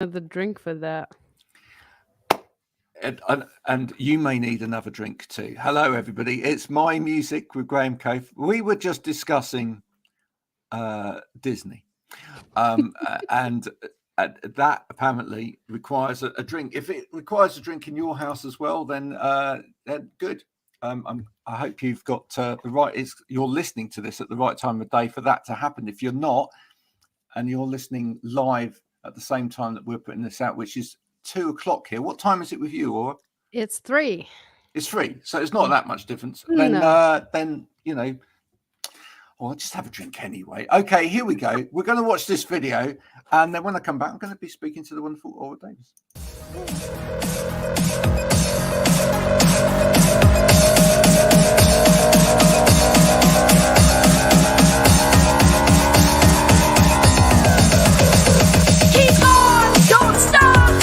The drink for that. And you may need another drink too. Hello, everybody. It's My Music with Graham Cove. We were just discussing Disney, and that apparently requires a drink. If it requires a drink in your house as well, then good. I hope you've got the right. You're listening to this at the right time of day for that to happen. If you're not, and you're listening live at the same time that we're putting this out, which is 2 o'clock here. What time is it with you, Aura? It's 3. It's 3, so it's not that much difference. No. Then you know. I'll just have a drink anyway. Okay, here we go. We're going to watch this video, and then when I come back, I'm going to be speaking to the wonderful Aura Davis. Keep on, don't stop.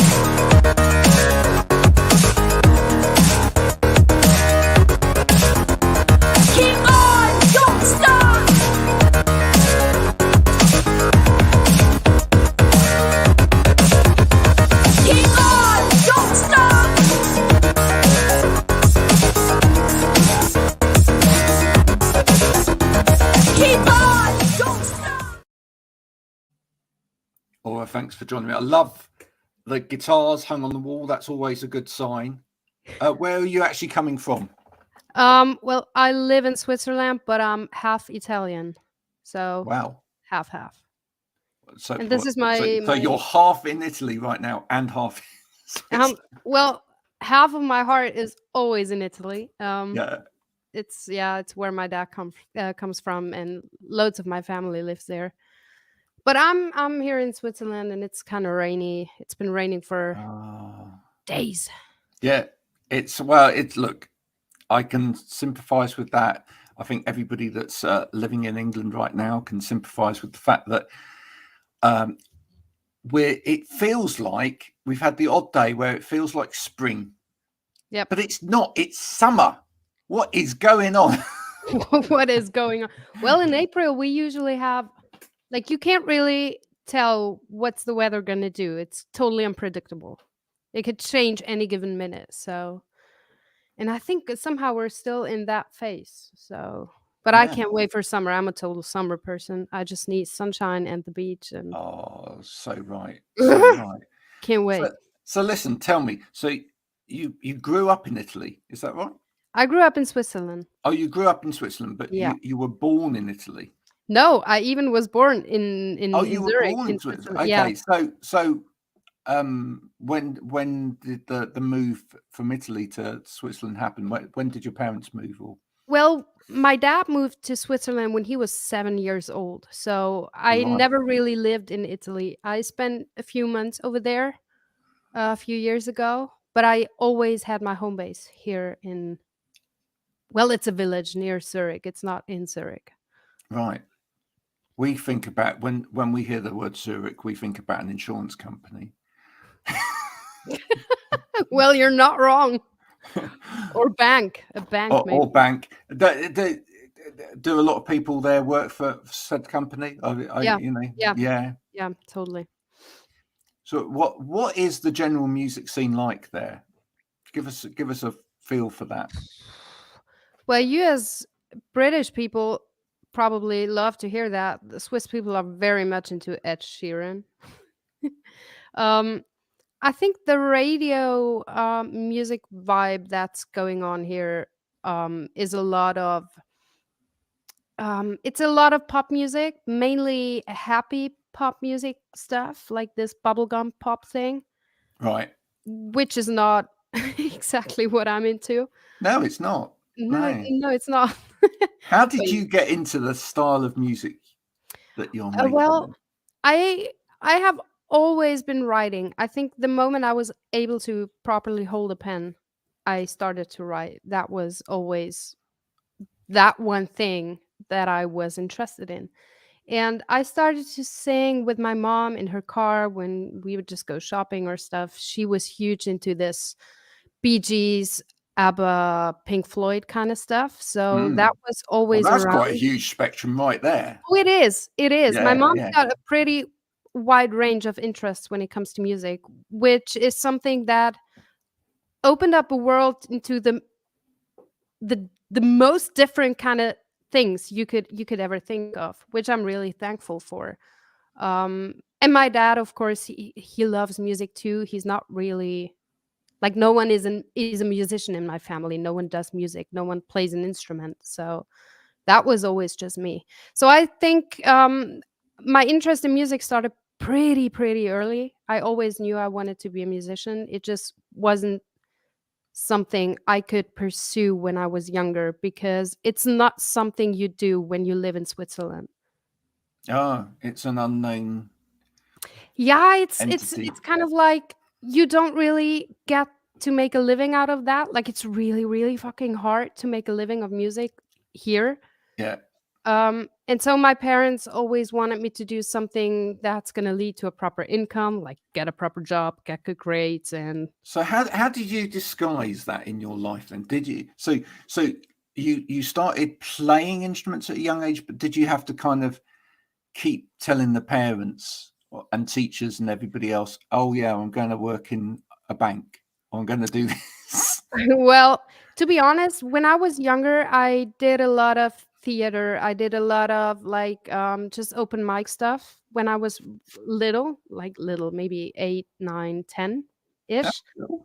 Keep on, don't stop. Keep on, don't stop. Keep on, don't stop. Aura, thanks for joining me. I love the guitars hung on the wall. That's always a good sign. Where are you actually coming from? Well, I live in Switzerland, but I'm half Italian, so Wow. half. So And this is my. So you're half in Italy right now and half. Well, half of my heart is always in Italy. Yeah. It's where my dad comes from, and loads of my family lives there. But I'm here in Switzerland, and it's kind of rainy. It's been raining for days. Yeah, it's look, I can sympathise with that. I think everybody that's living in England right now can sympathise with the fact that it feels like we've had the odd day where it feels like spring. Yeah, but it's not. It's summer. What is going on? What is going on? Well, in April we usually have, like, you can't really tell what's the weather gonna do. It's totally unpredictable. It could change any given minute. So, and I think somehow we're still in that phase. So, but I can't wait for summer. I'm a total summer person. I just need sunshine and the beach. And oh, so right, so right. Can't wait. So listen, tell me. So you grew up in Italy, is that right? I grew up in Switzerland. Oh, you grew up in Switzerland, but you were born in Italy. No, I even was born in you were Zurich, born in in Switzerland. Switzerland. Okay, Yeah. so when did the move from Italy to Switzerland happen? When did your parents move? Or Well, my dad moved to Switzerland when he was 7 years old. So I Right. never really lived in Italy. I spent a few months over there a few years ago, but I always had my home base here in, well, it's a village near Zurich. It's not in Zurich. Right. We think about, when we hear the word Zurich, we think about an insurance company. Well, you're not wrong. Or bank, a bank, maybe. Or bank. Do a lot of people there work for said company? Yeah. You know, Yeah, totally. So what is the general music scene like there? Give us a feel for that. Well, you as British people probably love to hear that. The Swiss people are very much into Ed Sheeran. I think the radio music vibe that's going on here is a lot of it's a lot of pop music, mainly happy pop music stuff, like this bubblegum pop thing, Right. which is not exactly what I'm into. No, it's not. No, it's not. How did you get into the style of music that you're making? Well, I have always been writing. I think the moment I was able to properly hold a pen, I started to write. That was always that one thing that I was interested in. And I started to sing with my mom in her car when we would just go shopping or stuff. She was huge into this Bee Gees, ABBA, Pink Floyd kind of stuff. So that was always that's around. quite a huge spectrum right there. Oh, it is. It is. My Yeah, mom's yeah. got a pretty wide range of interests when it comes to music, which is something that opened up a world into the most different kind of things you could ever think of, which I'm really thankful for. And my dad, of course, he loves music too. He's not really like, no one is a musician in my family. No one does music. No one plays an instrument. So that was always just me. So I think my interest in music started pretty early. I always knew I wanted to be a musician. It just wasn't something I could pursue when I was younger, because it's not something you do when you live in Switzerland. Ah, it's an unknown Yeah, it's entity. kind of like you don't really get to make a living out of that. Like, it's really fucking hard to make a living of music here. Yeah. And so my parents always wanted me to do something that's going to lead to a proper income, like get a proper job, get good grades, and So how did you disguise that in your life then? Did you so you started playing instruments at a young age, but did you have to kind of keep telling the parents and teachers and everybody else, oh yeah, I'm going to work in a bank, or I'm going to do this? well, to be honest, when I was younger, I did a lot of theater. I did a lot of like just open mic stuff when I was little, like little, maybe 8, 9, 10 ish.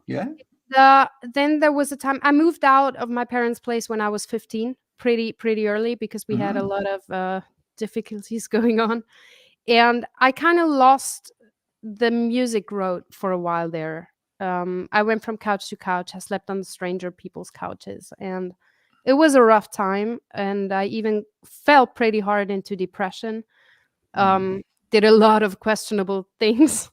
Yeah. Then there was a time I moved out of my parents' place when I was 15, pretty early, because we had a lot of difficulties going on, and I kind of lost the music road for a while there. I went from couch to couch. I slept on stranger people's couches, and it was a rough time. And I even fell pretty hard into depression. Did a lot of questionable things,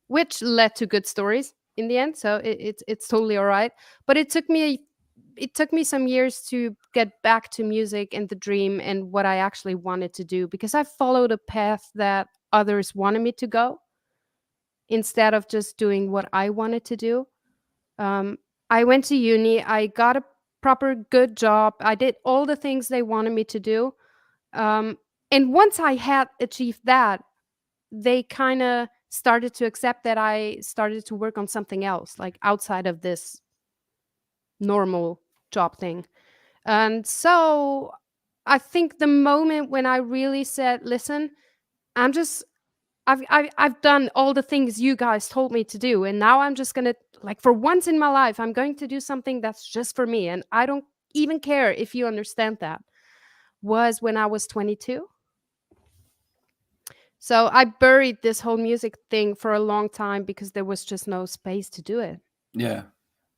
which led to good stories in the end. So it's totally all right. But it took me some years to get back to music and the dream and what I actually wanted to do, because I followed a path that others wanted me to go instead of just doing what I wanted to do. Um, I went to uni. I got a proper good job. I did all the things they wanted me to do. Um, and once I had achieved that, they kind of started to accept that I started to work on something else, like outside of this normal job thing. And so I think the moment when I really said, listen, I'm just I've done all the things you guys told me to do, and now I'm just gonna, like, for once in my life, I'm going to do something that's just for me, and I don't even care if you understand that, was when I was 22. So I buried this whole music thing for a long time because there was just no space to do it. Yeah.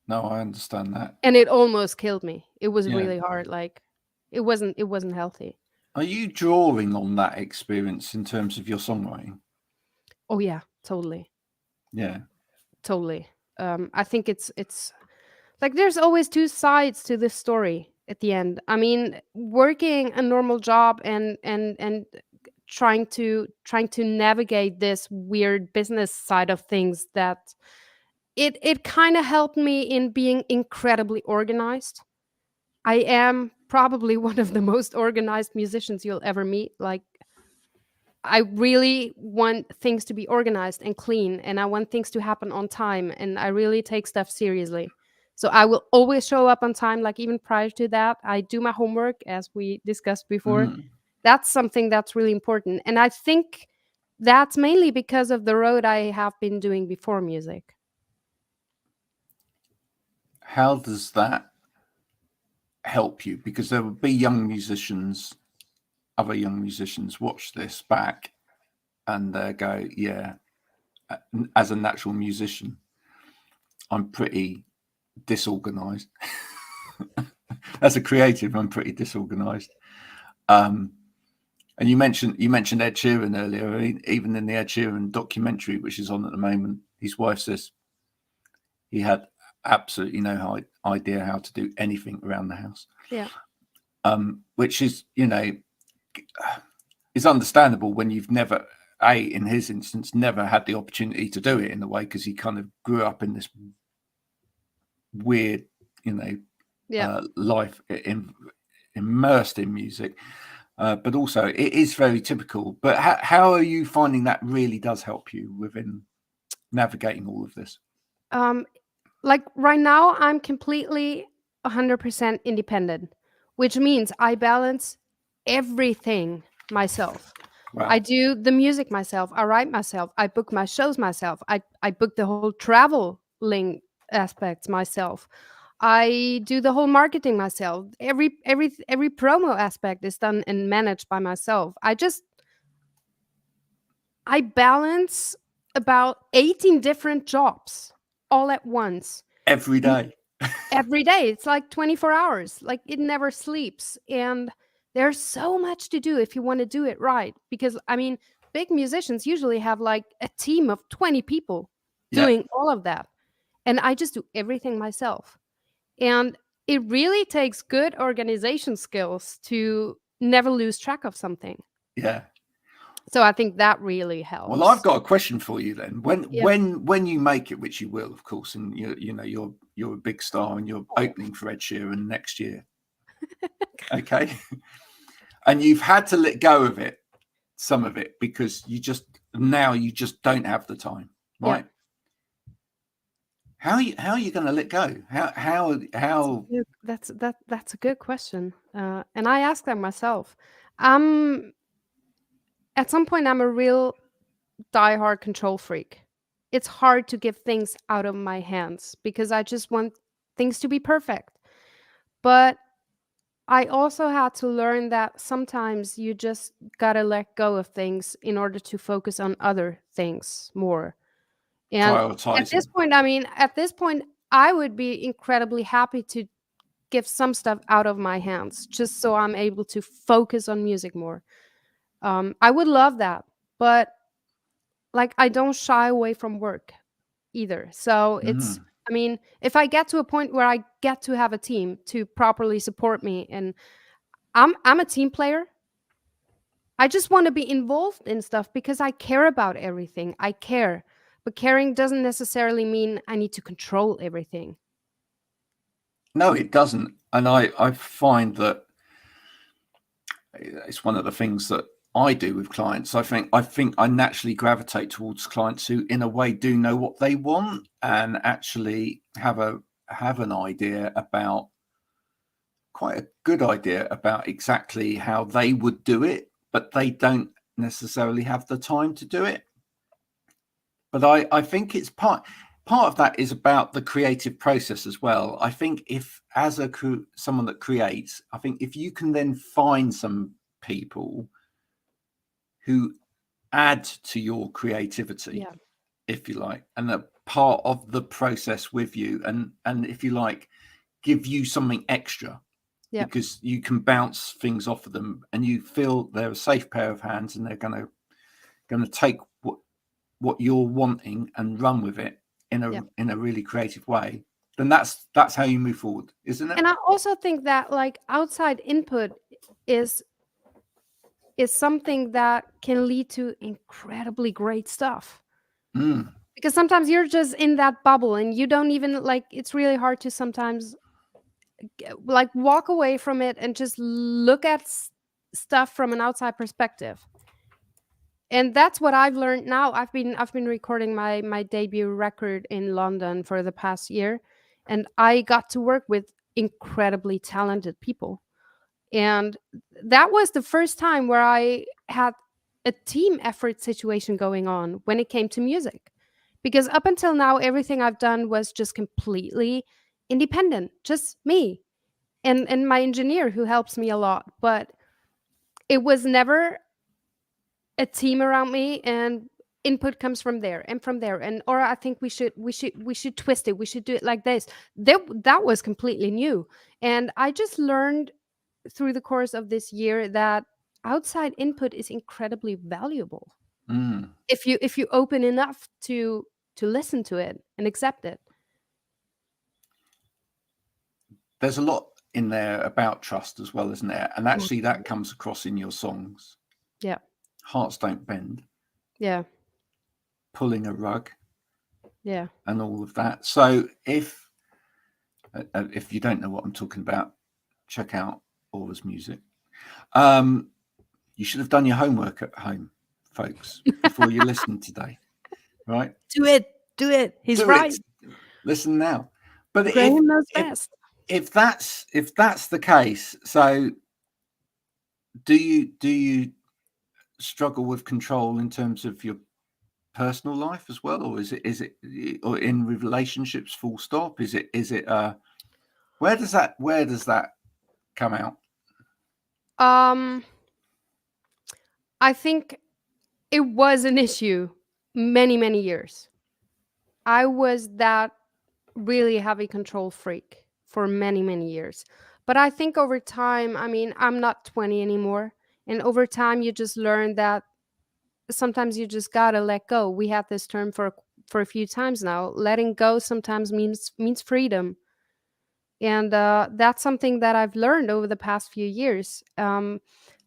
No, I understand that. And it almost killed me. It was Yeah. really hard. Like, it wasn't healthy. Are you drawing on that experience in terms of your songwriting? Oh yeah, totally. Yeah. Totally. I think it's like there's always two sides to this story at the end. I mean, working a normal job and trying to navigate this weird business side of things, that it kind of helped me in being incredibly organized. I am probably one of the most organized musicians you'll ever meet. Like, I really want things to be organized and clean, and I want things to happen on time, and I really take stuff seriously. So I will always show up on time. Like, even prior to that, I do my homework, as we discussed before. That's something that's really important. And I think that's mainly because of the road I have been doing before music. How does that help you? Because there will be other young musicians watch this back and they go, yeah, as a natural musician, I'm pretty disorganized. As a creative, I'm pretty disorganized. And you mentioned Ed Sheeran earlier. I mean, even in the Ed Sheeran documentary, which is on at the moment, his wife says he had absolutely no idea how to do anything around the house. Yeah. Which is, is understandable when you've never, in his instance, never had the opportunity to do it in a way, because he kind of grew up in this weird, life immersed in music. but also it is very typical. But how are you finding that really does help you within navigating all of this? Like right now, I'm completely 100% independent, which means I balance everything myself. Wow. I do the music myself. I write myself. I book my shows myself. I book the whole traveling aspects myself. I do the whole marketing myself. Every promo aspect is done and managed by myself. I balance about 18 different jobs all at once. Every day. Every day. It's like 24 hours. Like it never sleeps. And there's so much to do if you want to do it right. Because I mean, big musicians usually have like a team of 20 people Yeah. doing all of that. And I just do everything myself. And it really takes good organization skills to never lose track of something. Yeah. So I think that really helps. Well, I've got a question for you then. Yeah. When you make it, which you will, of course, and you're a big star and you're opening for Ed Sheeran next year. Okay. And you've had to let go of it, some of it, because you just don't have the time, right? Yeah. How are you going to let go? How That's a good question. And I ask that myself. At some point I'm a real diehard control freak. It's hard to give things out of my hands because I just want things to be perfect. But I also had to learn that sometimes you just gotta let go of things in order to focus on other things more. And at this prioritizing? point, I mean, at this point, I would be incredibly happy to give some stuff out of my hands just so I'm able to focus on music more. I would love that, but like I don't shy away from work either. So it's, I mean, if I get to a point where I get to have a team to properly support me, and I'm a team player. I just want to be involved in stuff because I care about everything. I care. But caring doesn't necessarily mean I need to control everything. No, it doesn't. And I find that it's one of the things that I do with clients. I think I naturally gravitate towards clients who, in a way, do know what they want and actually have an idea about, quite a good idea about exactly how they would do it, but they don't necessarily have the time to do it. But I think it's part of that is about the creative process as well. I think if, as someone that creates, I think if you can then find some people who add to your creativity, Yeah. if you like, and are part of the process with you, and if you like, give you something extra, Yeah. because you can bounce things off of them and you feel they're a safe pair of hands and they're going to take what you're wanting and run with it in a really creative way, then that's how you move forward, isn't it? And I also think that like outside input is something that can lead to incredibly great stuff. Because sometimes you're just in that bubble and you don't even like, it's really hard to sometimes like walk away from it and just look at stuff from an outside perspective. And that's what I've learned now. I've been recording my debut record in London for the past year, and I got to work with incredibly talented people. And that was the first time where I had a team effort situation going on when it came to music. Because up until now, everything I've done was just completely independent, just me and my engineer who helps me a lot. But it was never a team around me, and input comes from there and from there, and or I think we should twist it, we should do it like this. That was completely new. And I just learned through the course of this year that outside input is incredibly valuable if you open enough to listen to it and accept it. There's a lot in there about trust as well, isn't there? And actually that comes across in your songs. Yeah. Hearts Don't Bend, Yeah. Pulling a Rug, Yeah. and all of that. So if you don't know what I'm talking about, check out Aura's music. You should have done your homework at home, folks, before you listen today, right? Do it. He's Do right. it. Listen now. But Graham knows best. if that's the case, so do you struggle with control in terms of your personal life as well, or is it or in relationships full stop? Is it where does that come out? I think it was an issue many years. I was that really heavy control freak for many years. But I think over time, I mean, I'm not 20 anymore, and over time you just learn that sometimes you just gotta let go. We had this term for a few times now. Letting go sometimes means freedom, and that's something that I've learned over the past few years.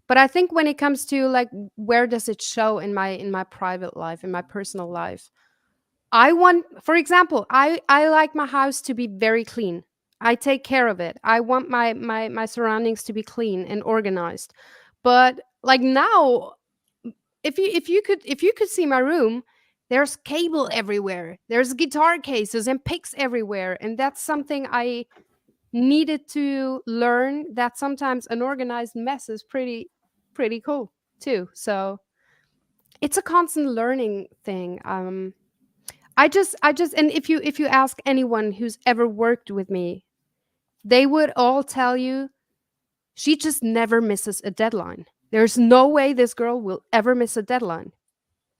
But I think when it comes to like where does it show in my private life, in my personal life, I want, for example, I like my house to be very clean. I take care of it. I want my surroundings to be clean and organized. But like now, if you could see my room, there's cable everywhere. There's guitar cases and picks everywhere, and that's something I needed to learn, that sometimes an organized mess is pretty cool too. So it's a constant learning thing. I just and if you ask anyone who's ever worked with me, they would all tell you she just never misses a deadline. There's no way this girl will ever miss a deadline.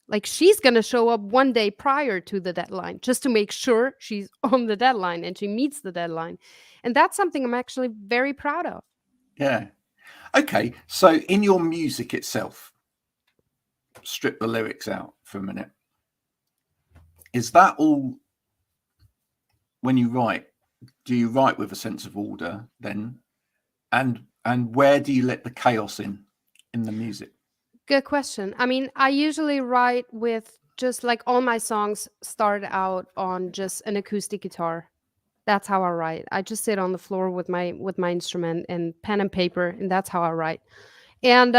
Like she's going to show up one day prior to the deadline just to make sure she's on the deadline and she meets the deadline. And that's something I'm actually very proud of. Yeah. Okay. So in your music itself, strip the lyrics out for a minute. Is that all when you write? Do you write with a sense of order then? And where do you let the chaos in the music? Good question. I mean, I usually write with just like all my songs start out on just an acoustic guitar. That's how I write. I just sit on the floor with my instrument and pen and paper, and that's how I write. And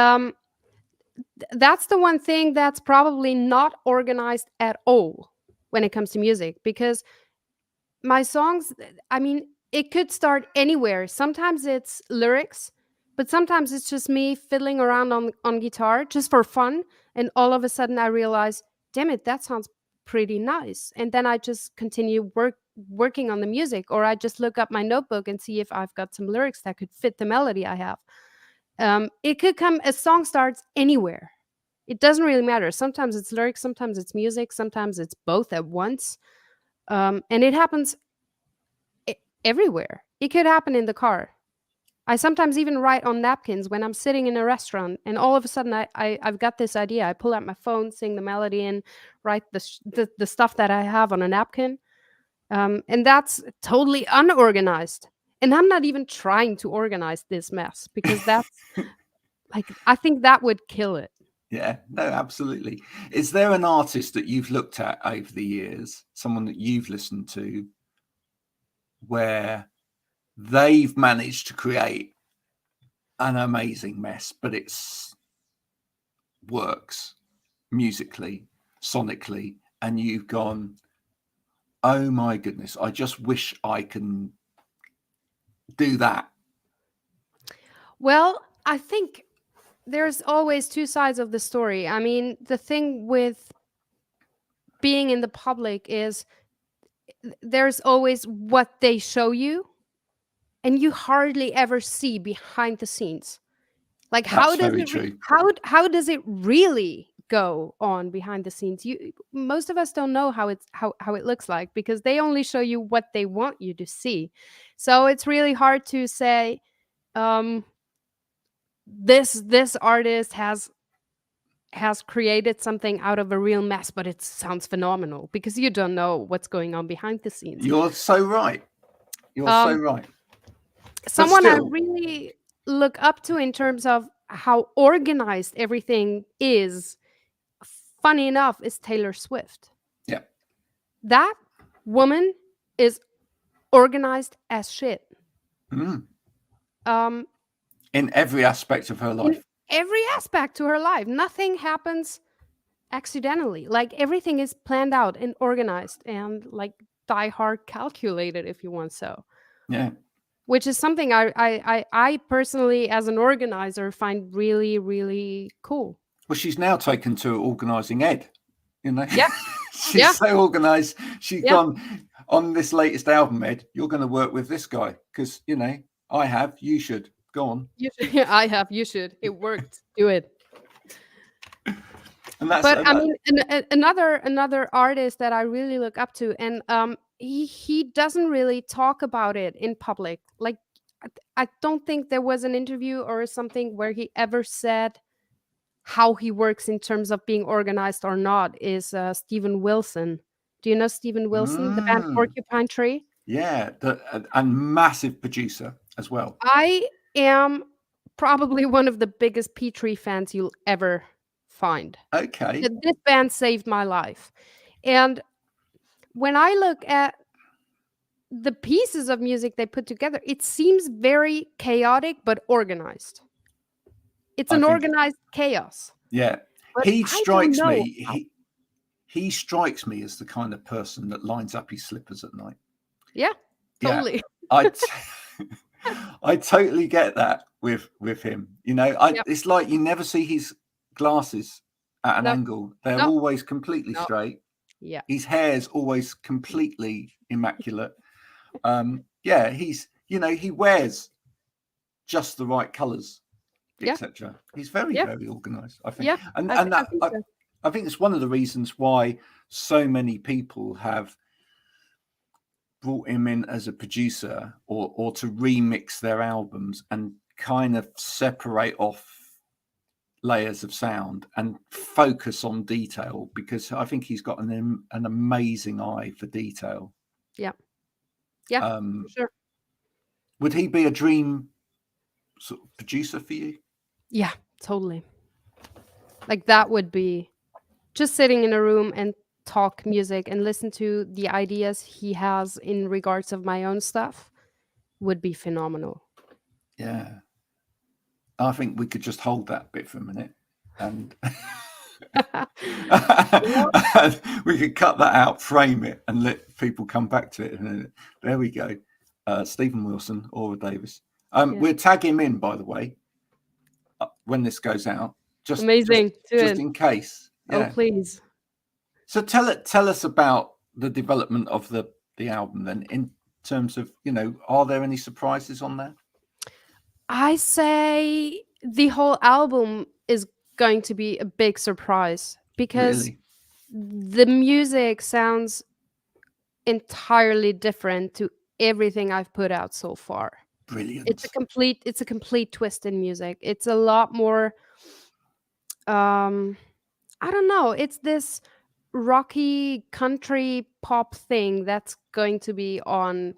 that's the one thing that's probably not organized at all when it comes to music, because my songs, I mean, it could start anywhere. Sometimes it's lyrics, but sometimes it's just me fiddling around on guitar just for fun, and all of a sudden I realize, damn it, that sounds pretty nice, and then I just continue working on the music, or I just look up my notebook and see if I've got some lyrics that could fit the melody I have. It could come, a song starts anywhere. It doesn't really matter. Sometimes it's lyrics, sometimes it's music, sometimes it's both at once. And it happens everywhere. It could happen in the car. I sometimes even write on napkins when I'm sitting in a restaurant, and all of a sudden I've got this idea. I pull out my phone, sing the melody, and write the stuff that I have on a napkin. And that's totally unorganized. And I'm not even trying to organize this mess, because that's like, I think that would kill it. Yeah, no, absolutely. Is there an artist that you've looked at over the years, someone that you've listened to, where they've managed to create an amazing mess, but it's works musically, sonically, and you've gone, oh my goodness, I just wish I can do that? Well, I think there's always two sides of the story. I mean, the thing with being in the public is there's always what they show you, and you hardly ever see behind the scenes. Like That's very true. How does it really go on behind the scenes? Most of us don't know how it looks like, because they only show you what they want you to see. So it's really hard to say this artist has created something out of a real mess, but it sounds phenomenal, because you don't know what's going on behind the scenes. You're so right. You're so right. Someone I really look up to in terms of how organized everything is, funny enough, is Taylor Swift. Yeah. That woman is organized as shit. In every aspect of her life. every aspect to her life. Nothing happens accidentally. Like everything is planned out and organized and like die hard calculated, if you want so. Yeah. Which is something I personally, as an organizer, find really, really cool. Well, she's now taken to organising Ed. You know, Yeah, she's yeah, so organised. She's yeah. gone on this latest album, Ed. You're going to work with this guy because I have. You should go on. You should, I have. You should. It worked. Do it. And that's But I mean, another artist that I really look up to, and he doesn't really talk about it in public. Like, I don't think there was an interview or something where he ever said how he works in terms of being organized or not. Is Steven Wilson? Do you know Steven Wilson, the band Porcupine Tree? Yeah, and massive producer as well. I am probably one of the biggest P3 fans you'll ever find. Okay. This band saved my life. And when I look at the pieces of music they put together, it seems very chaotic but organized. It's an organized chaos. Yeah. But He I don't strikes know me. He strikes me as the kind of person that lines up his slippers at night. Yeah, totally. Yeah, I totally get that with him. It's like you never see his glasses at an angle. They're always completely straight. Yeah. His hair's always completely immaculate. Yeah, he wears just the right colours, etc. He's very, very organised, I think. Yeah, I think it's one of the reasons why so many people have brought him in as a producer or to remix their albums and kind of separate off layers of sound and focus on detail, because I think he's got an amazing eye for detail. Yeah. Yeah, for sure. Would he be a dream sort of producer for you? Yeah, totally. Like that would be just sitting in a room and talk music and listen to the ideas he has in regards of my own stuff would be phenomenal. Yeah. I think we could just hold that bit for a minute and we could cut that out, frame it, and let people come back to it. And there we go. Stephen Wilson, Aura Davis. We'll tag him in, by the way, when this goes out. Just amazing. Just in case. Yeah. Oh, please. So tell us about the development of the album then, in terms of, are there any surprises on there? I say the whole album is going to be a big surprise because the music sounds entirely different to everything I've put out so far. Brilliant. It's a complete twist in music. It's a lot more I don't know, it's this rocky country pop thing that's going to be on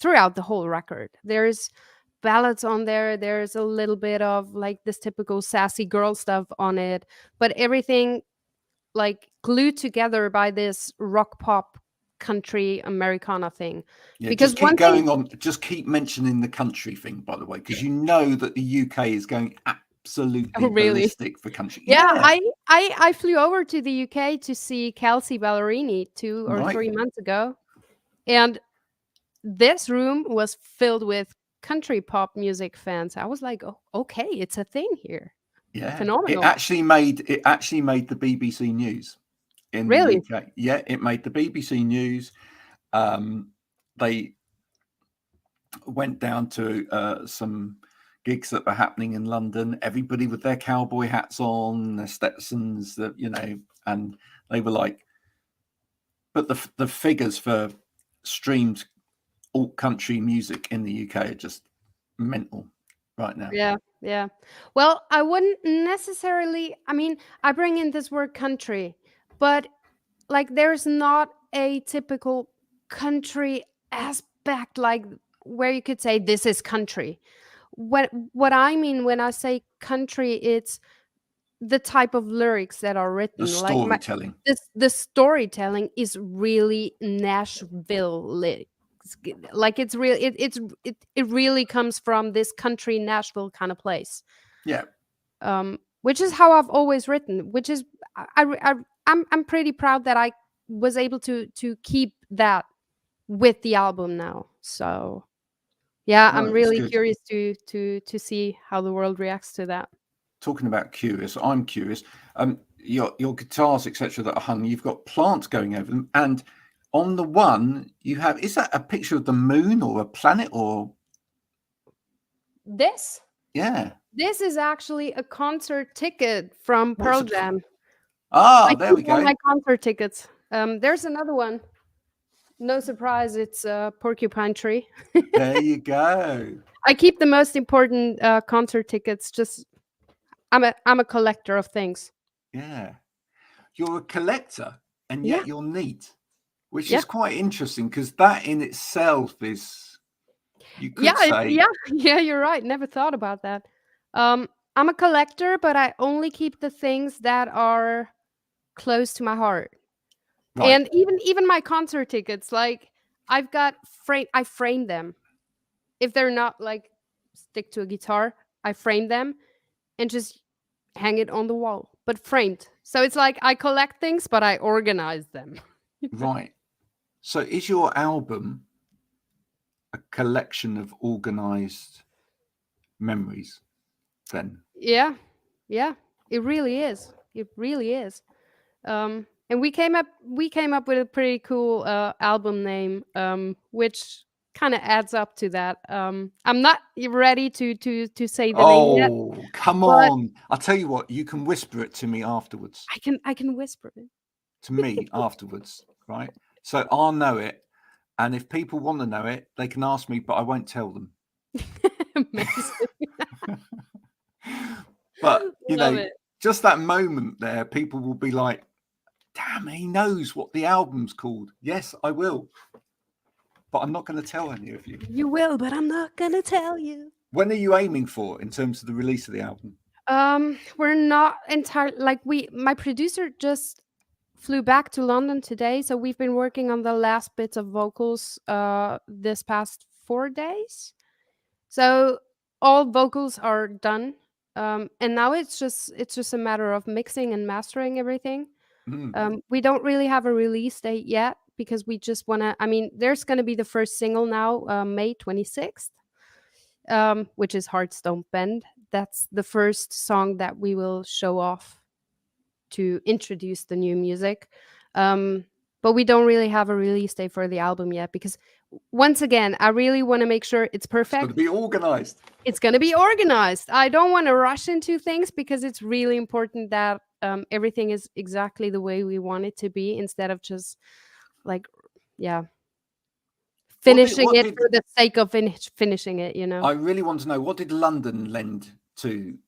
throughout the whole record. There's ballads on there, there's a little bit of like this typical sassy girl stuff on it, but everything like glued together by this rock pop country Americana thing. Yeah, because just keep going on, just keep mentioning the country thing, by the way, because you know that the UK is going absolutely ballistic for country. Yeah, I flew over to the UK to see Kelsey Ballerini 2 or 3 months ago, and this room was filled with country pop music fans. I was like, oh, okay, it's a thing here. Yeah, phenomenal. It actually made the BBC News in the UK. Yeah, it made the BBC News. They went down to some gigs that were happening in London. Everybody with their cowboy hats on, their Stetsons, and they were like, but the figures for streamed alt country music in the UK are just mental right now. Yeah. Well, I wouldn't necessarily, I mean, I bring in this word country, but like there's not a typical country aspect like where you could say this is country. What I mean when I say country, it's the type of lyrics that are written. The storytelling. The storytelling is really Nashville like it's real. It really comes from this country Nashville kind of place. Yeah. which is how I've always written. Which is I'm pretty proud that I was able to keep that with the album now. So yeah, No, I'm it's really good. curious to see how the world reacts to that. Talking about curious, I'm curious. Your guitars, etc., that are hung, you've got plants going over them, and on the one you have, is that a picture of the moon or a planet or? This Yeah. this is actually a concert ticket from What's Pearl a? Jam. I There keep we all go. my concert tickets. There's another one. No surprise, it's a porcupine tree. There you go. I keep the most important concert tickets. Just I'm a collector of things. Yeah. You're a collector, and Yeah, yet you're neat, which yeah, is quite interesting because that in itself is, you yeah, could say, yeah. You're right. Never thought about that. I'm a collector, but I only keep the things that are close to my heart. right, And even my concert tickets, like I've got I frame them. If they're not like stick to a guitar, I frame them and just hang it on the wall, but framed. So it's like I collect things, but I organize them. right. So is your album a collection of organized memories then? Yeah, yeah, it really is. It really is. And we came up with a pretty cool album name, which kind of adds up to that. I'm not ready to say the name yet, Oh, come but on. I'll tell you what, you can whisper it to me afterwards. I can whisper it. To me afterwards, right? So I'll know it. And if people want to know it, they can ask me, but I won't tell them. Amazing. But, Love it. just that moment there, people will be like, damn, he knows what the album's called. Yes, I will. But I'm not going to tell any of you. You will, but I'm not gonna tell you. When are you aiming for in terms of the release of the album? We're not entirely like my producer just flew back to London today, so we've been working on the last bits of vocals this past 4 days. So all vocals are done. And now it's just a matter of mixing and mastering everything. Mm, We don't really have a release date yet because we just want to. I mean, there's going to be the first single now, May 26th, which is Hearts Don't Bend. That's the first song that we will show off to introduce the new music. But we don't really have a release date for the album yet because, once again, I really want to make sure it's it's got to perfect. be organized. It's going to be organized. I don't want to rush into things because it's really important that everything is exactly the way we want it to be instead of just like, yeah, finishing What it did for the sake of finishing it, you know? I really want to know, what did London lend to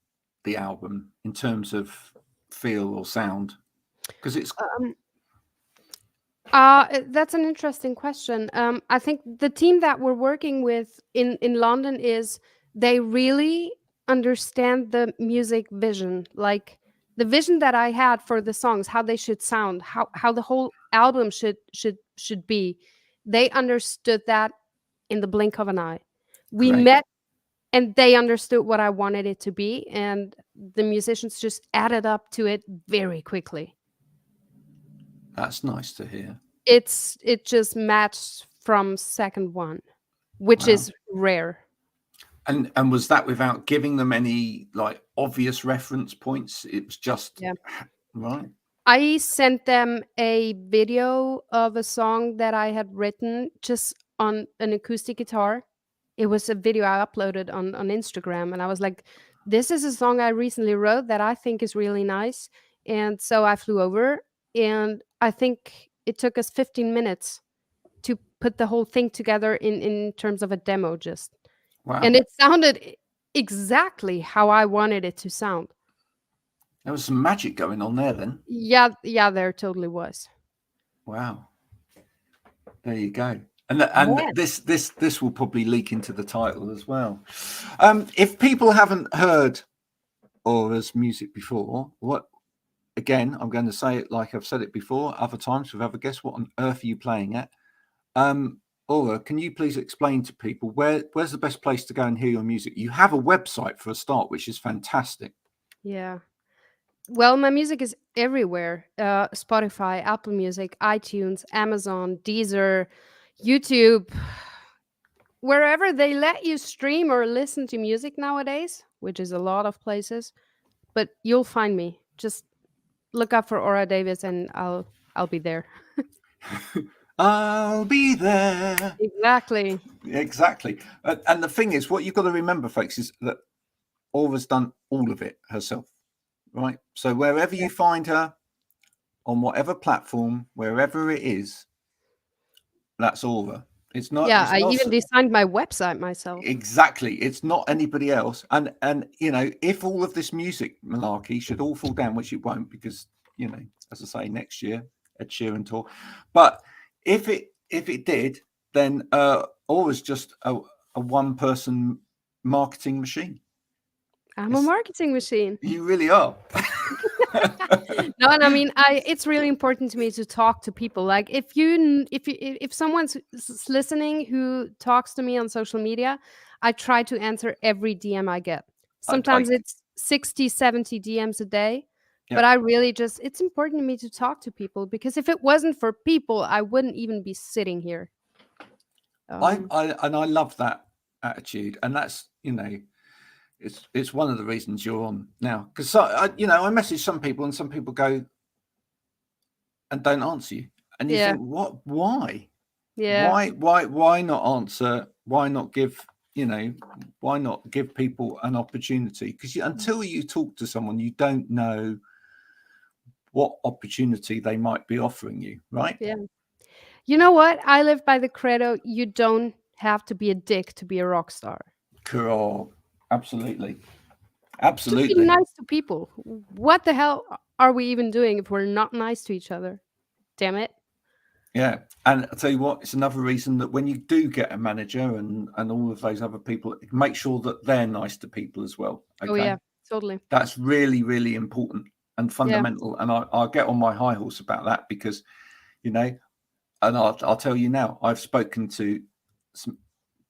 the album in terms of feel or sound? Because it's That's an interesting question. I think the team that we're working with in London is they really understand the music vision, like the vision that I had for the songs, how they should sound, how the whole album should be. They understood that in the blink of an eye. We great. met and they understood what I wanted it to be, and the musicians just added up to it very quickly. That's nice to hear. It just matched from second one, which Wow. is rare. And was that without giving them any like obvious reference points? It was just Yeah. right. I sent them a video of a song that I had written just on an acoustic guitar. It was a video I uploaded on Instagram, and I was like, this is a song I recently wrote that I think is really nice. And so I flew over, and I think it took us 15 minutes to put the whole thing together in terms of a demo just. And Wow. it sounded exactly how I wanted it to sound. There was some magic going on there then. Yeah, there totally was. Wow. There you go. And Yeah. this will probably leak into the title as well. If people haven't heard Aura's music before, again, I'm going to say it like I've said it before, other times with other guests, what on earth are you playing at? Aura, can you please explain to people where's the best place to go and hear your music? You have a website for a start, which is fantastic. Yeah. Well, my music is everywhere. Spotify, Apple Music, iTunes, Amazon, Deezer, YouTube, wherever they let you stream or listen to music nowadays, which is a lot of places. But you'll find me. Just look up for Aura Davis, and I'll be there. I'll be there. Exactly. Exactly. And the thing is, what you've got to remember, folks, is that Aura's done all of it herself, right? So wherever you find her, on whatever platform, wherever it is, that's Aura. It's not. Yeah, It's I not even designed my website myself. exactly. It's not anybody else. And you know, if all of this music malarkey should all fall down, which it won't, because you know, as I say, next year Ed Sheeran tour. But if it did, then Aura's just a one person marketing machine. I'm a marketing machine. You really are. No, and I mean, it's really important to me to talk to people. Like, if someone's listening who talks to me on social media, I try to answer every DM I get. Sometimes it's 60, 70 DMs a day, but I really just, it's important to me to talk to people, because if it wasn't for people, I wouldn't even be sitting here. I love that attitude, and that's, you know, it's one of the reasons you're on now, because you know, I message some people and some people go and don't answer you, and you think, what? Why? Yeah. Why not answer? Why not give? You know, why not give people an opportunity? Because until you talk to someone, you don't know what opportunity they might be offering you, right? Yeah. You know what? I live by the credo: you don't have to be a dick to be a rock star. Cool. Absolutely. Just be Absolutely. nice to people. What the hell are we even doing if we're not nice to each other? Damn it. Yeah. And I'll tell you what, it's another reason that when you do get a manager and all of those other people, make sure that they're nice to people as well. Okay. Oh, yeah, totally. That's really, really important and fundamental. And I'll get on my high horse about that, because, you know, and I'll tell you now, I've spoken to some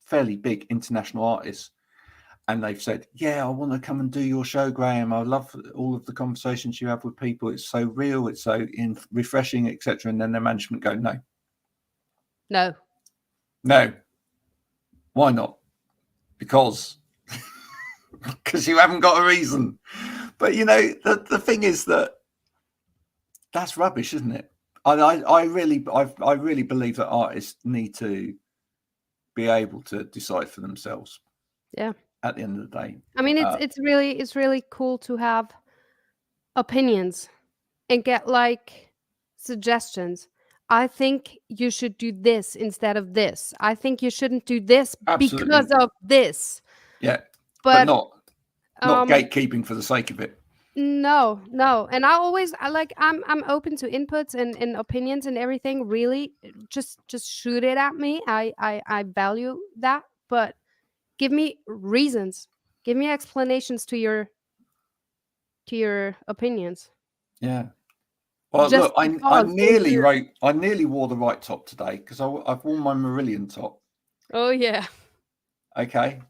fairly big international artists, and they've said, yeah, I want to come and do your show, Graham. I love all of the conversations you have with people. It's so real. It's so refreshing, etc. And then their management go, no. Why not? Because you haven't got a reason. But, you know, the thing is that's rubbish, isn't it? I really believe that artists need to be able to decide for themselves. Yeah. At the end of the day, I mean, it's really cool to have opinions and get like suggestions. I think you should do this instead of this. I think you shouldn't do this because of this. Yeah, but But not gatekeeping for the sake of it. No, and I'm open to inputs and opinions and everything. Really, just shoot it at me. I value that, but give me reasons, give me explanations to your opinions. Yeah. Well, Just look, I nearly wore the right top today, because I've worn my Marillion top. Oh yeah. Okay.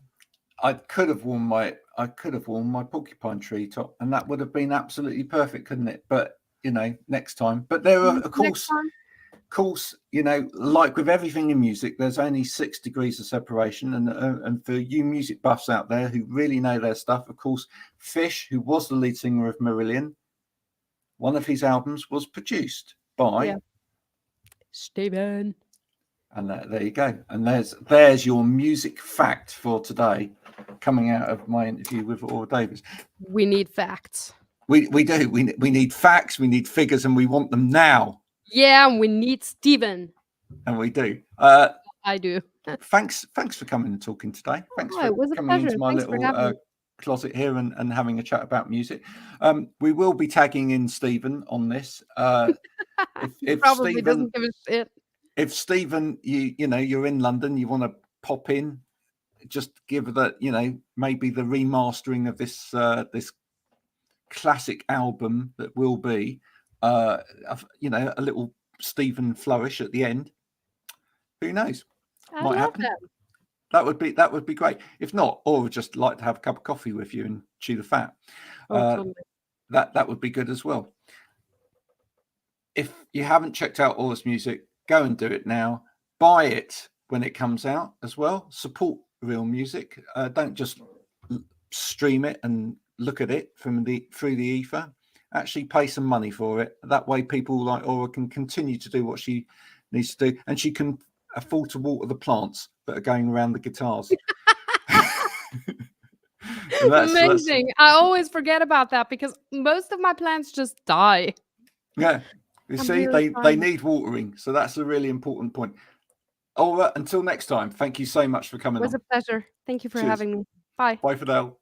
I could have worn my porcupine tree top, and that would have been absolutely perfect, couldn't it? But, you know, next time. But there are, of course, you know, like with everything in music, there's only 6 degrees of separation. And for you music buffs out there who really know their stuff, of course, Fish, who was the lead singer of Marillion, one of his albums was produced by Steven. And there you go. And there's your music fact for today, coming out of my interview with Aura Davis. We need facts. We do. We need facts. We need figures, and we want them now. Yeah, and we need Steven. And we do. I do. Thanks for coming and talking today. Thanks for coming into my little closet here and having a chat about music. We will be tagging in Stephen on this. If probably Stephen doesn't give a shit. If Stephen, you know, you're in London, you want to pop in, just give the, you know, maybe the remastering of this this classic album that will be, you know, a little Stephen flourish at the end. Who knows? Might happen. That would be great. If not, or would just like to have a cup of coffee with you and chew the fat. Totally. That would be good as well. If you haven't checked out all this music, go and do it now. Buy it when it comes out as well. Support real music. Don't just stream it and look at it through the ether. Actually pay some money for it. That way people like Aura can continue to do what she needs to do, and she can afford to water the plants that are going around the guitars. Amazing. I always forget about that because most of my plants just die. Yeah. You see, they need watering. So that's a really important point. All right, until next time, thank you so much for coming It was on. a pleasure. Thank you for Cheers. having me. Bye. Bye for now.